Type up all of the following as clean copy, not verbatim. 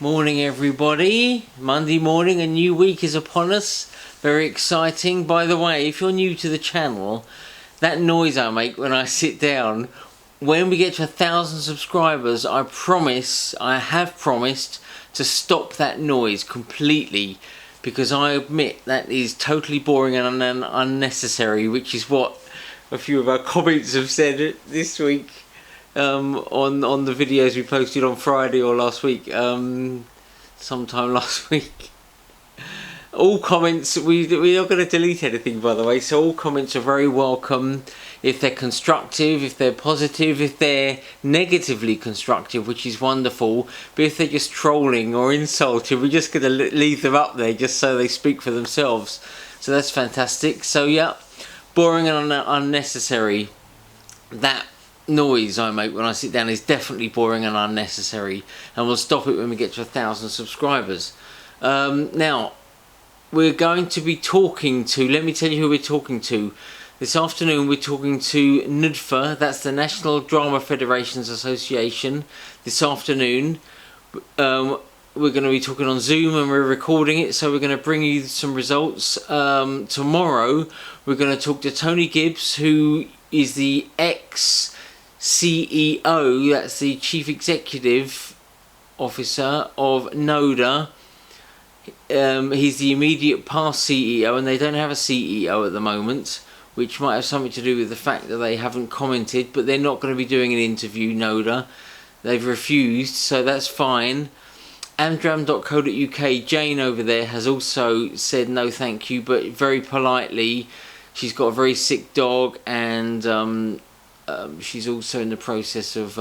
Morning everybody, Monday morning, a new week is upon us, very exciting. By the way, if you're new to the channel, that noise I make when I sit down, when we get to 1,000 subscribers, I have promised to stop that noise completely, because I admit that is totally boring and unnecessary, which is what a few of our comments have said this week. On the videos we posted on Friday or last week, sometime last week. All comments, we're not going to delete anything, by the way, so all comments are very welcome if they're constructive, if they're positive, if they're negatively constructive, which is wonderful. But if they're just trolling or insulting, we're just going to leave them up there just so they speak for themselves. So that's fantastic. So yeah, boring and unnecessary. That noise I make when I sit down is definitely boring and unnecessary, and we'll stop it when we get to 1,000 subscribers. Now we're going to be talking to, let me tell you who we're talking to. This afternoon we're talking to NDFA, that's the National Drama Federations Association. This afternoon we're going to be talking on Zoom, and we're recording it, so we're going to bring you some results. Tomorrow we're going to talk to Tony Gibbs, who is the ex-CEO, that's the Chief Executive Officer of NODA. He's the immediate past CEO, and they don't have a CEO at the moment, which might have something to do with the fact that they haven't commented, but they're not going to be doing an interview, NODA. They've refused, so that's fine. Amdram.co.uk, Jane over there has also said no thank you, but very politely. She's got a very sick dog, and she's also in the process of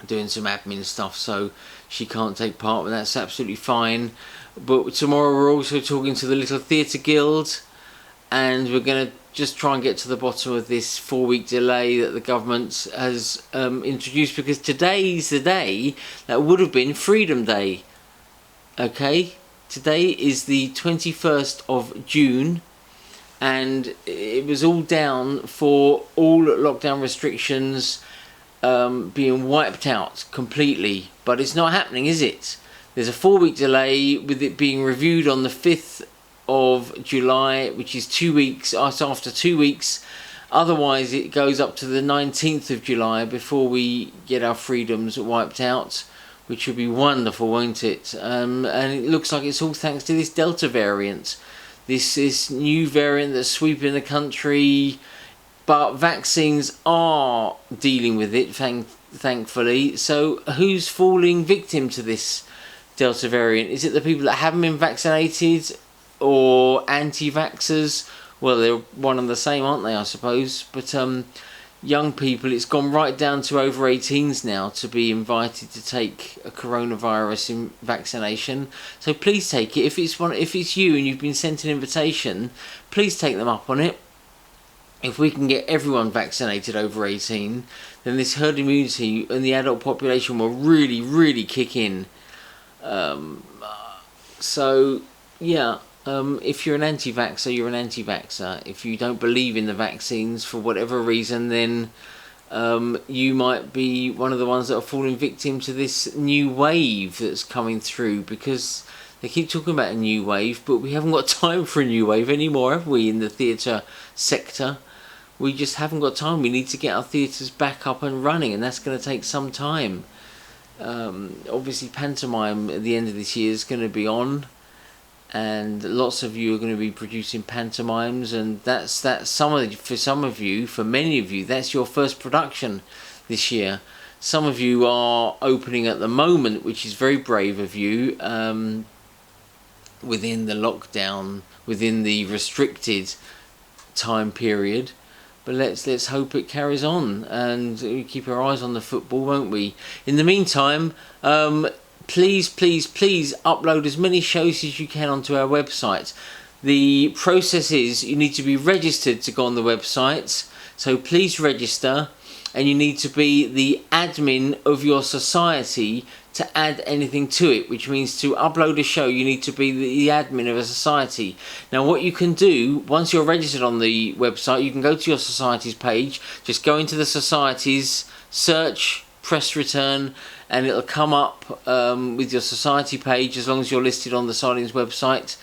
doing some admin stuff, so she can't take part, but that's absolutely fine. But tomorrow we're also talking to the Little Theatre Guild, and we're going to just try and get to the bottom of this 4-week delay that the government has introduced, because today's the day that would have been Freedom Day. Okay, today is the 21st of June, and it was all down for all lockdown restrictions being wiped out completely. But it's not happening, is it? There's a 4-week delay with it being reviewed on the 5th of July, which is 2 weeks. After 2 weeks, otherwise it goes up to the 19th of July before we get our freedoms wiped out, which would be wonderful, won't it? And it looks like it's all thanks to this Delta variant. This new variant that's sweeping the country, but vaccines are dealing with it, thankfully. So who's falling victim to this Delta variant? Is it the people that haven't been vaccinated, or anti-vaxxers? Well, they're one and the same, aren't they, I suppose? But young people, it's gone right down to over 18s now to be invited to take a coronavirus vaccination. So please take it. If it's you and you've been sent an invitation, please take them up on it. If we can get everyone vaccinated over 18, then this herd immunity in the adult population will really, really kick in. So yeah. If you're an anti-vaxxer, you're an anti-vaxxer. If you don't believe in the vaccines for whatever reason, then you might be one of the ones that are falling victim to this new wave that's coming through, because they keep talking about a new wave, but we haven't got time for a new wave anymore, have we, in the theatre sector? We just haven't got time. We need to get our theatres back up and running, and that's going to take some time. Obviously, pantomime at the end of this year is going to be on, and lots of you are going to be producing pantomimes, and that's for many of you, that's your first production this year. Some of you are opening at the moment, which is very brave of you, within the lockdown, within the restricted time period. But let's hope it carries on, and we keep our eyes on the football, won't we? In the meantime, please upload as many shows as you can onto our website. The process is you need to be registered to go on the website, so please register, and you need to be the admin of your society to add anything to it, which means to upload a show you need to be the admin of a society. Now what you can do, once you're registered on the website, you can go to your society's page, just go into the societies, search press return, and it'll come up with your society page as long as you're listed on the Sardines website.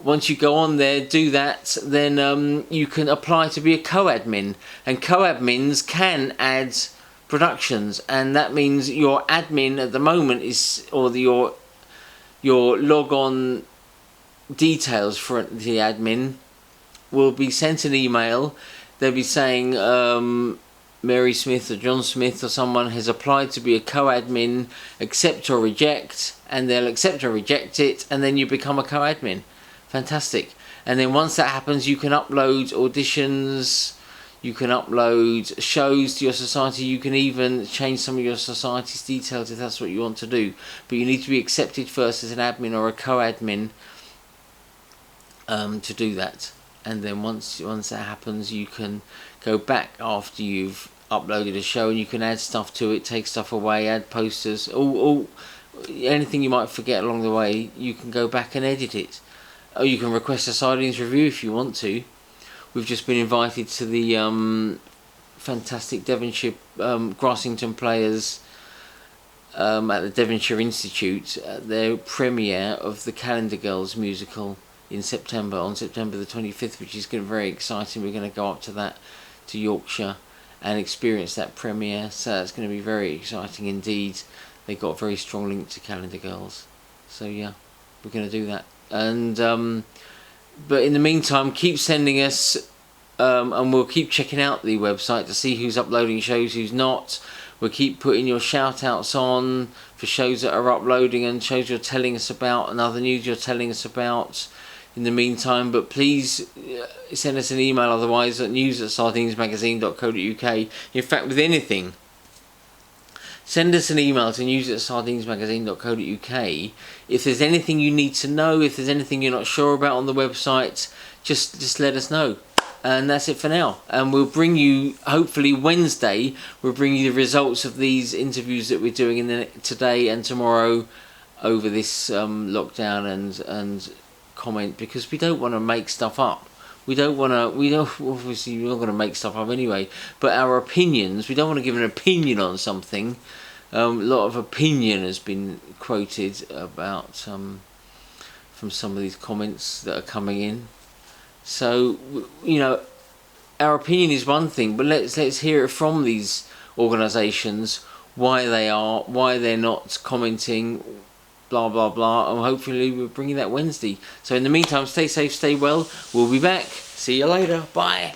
Once you go on there, do that, then you can apply to be a co-admin, and co-admins can add productions, and that means your admin at the moment is, or your log-on details for the admin will be sent an email. They'll be saying Mary Smith or John Smith or someone has applied to be a co-admin, accept or reject, and they'll accept or reject it, and then you become a co-admin. Fantastic. And then once that happens, you can upload auditions, you can upload shows to your society, you can even change some of your society's details if that's what you want to do. But you need to be accepted first as an admin or a co-admin to do that. And then once that happens, you can go back after you've uploaded a show, and you can add stuff to it, take stuff away, add posters, all anything you might forget along the way, you can go back and edit it. Or you can request a Sardines review if you want to. We've just been invited to the fantastic Devonshire Grassington Players at the Devonshire Institute, their premiere of the Calendar Girls musical in September, on September the 25th, which is going to be very exciting. We're going to go up to that, to Yorkshire, and experience that premiere, so that's going to be very exciting indeed. They got a very strong link to Calendar Girls, so yeah, we're going to do that. And but in the meantime, keep sending us and we'll keep checking out the website to see who's uploading shows, who's not. We'll keep putting your shout outs on for shows that are uploading and shows you're telling us about and other news you're telling us about in the meantime. But please send us an email otherwise at news@sardinesmagazine.co.uk. In fact, with anything, send us an email to news@sardinesmagazine.co.uk. If there's anything you need to know, if there's anything you're not sure about on the website, just let us know. And that's it for now. And we'll bring you, hopefully Wednesday, we'll bring you the results of these interviews that we're doing today and tomorrow over this lockdown and comment, because we don't want to make stuff up. Obviously we're not going to make stuff up anyway, but our opinions, we don't want to give an opinion on something. A lot of opinion has been quoted about from some of these comments that are coming in. So, you know, our opinion is one thing, but let's hear it from these organisations, why they're not commenting, blah blah blah, and hopefully we'll bring you that Wednesday. So in the meantime, stay safe, stay well. We'll be back. See you later. Bye.